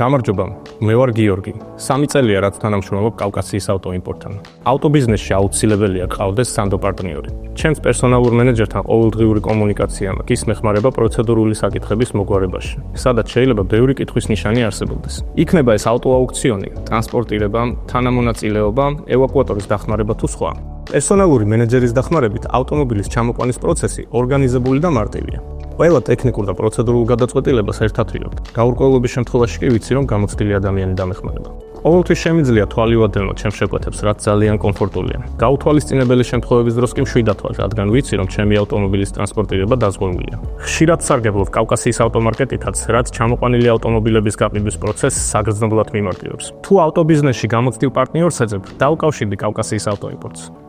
გამარჯობა, მე ვარ გიორგი. 3 წელია რაც თანამშრომლობ კავკასიის ავტოიმპორტთან. ავტობიზნესში აუცილებელია გყავდეს სანდო პარტნიორი. ჩემს პერსონალურ მენეჯერთან ყოველდღიური კომუნიკაცია მაქვს, ის მეხმარება პროცედურული საკითხების მოგვარებაში, სადაც შეიძლება ბევრი კითხვის ნიშანი არსებობდეს. იქნება ეს ავტოაუქციონი, ტრანსპორტირება, თანამონაწილეობა, ევაკუატორის დახმარება თუ სხვა. პერსონალური მენეჯერის დახმარებით ავტომობილის ჩამოყვანის პროცესი ორგანიზებული და მარტივია. ყველა ტექნიკურ და პროცედურულ გადაწყვეტილებას ერთად ვიღებთ. გაურკვევლობის შემთხვევაში კი ვიცი, რომ გამოცდილი ადამიანი დამეხმარება. ყოველთვის შემიძლია თვალი ვადევნოთ ჩემს შეკვეთებს, რაც ძალიან კომფორტულია. გაუთვალისწინებელი შემთხვევების დროს კი მშვიდად ვარ, რადგან ვიცი, რომ ჩემი ავტომობილის ტრანსპორტირება დაზღვეულია. ხშირად სარგებლობ კავკასიის ავტომარკეტითაც, რაც ჩამოყვანილი ავტომობილების გაყიდვის პროცესს საგრძნობლად მიმართულებს. თუ ავტობიზნესში გამოცდილ პარტნიორს ეძებ, დავკავშირდი კავკასიის ავტოიმპორტს.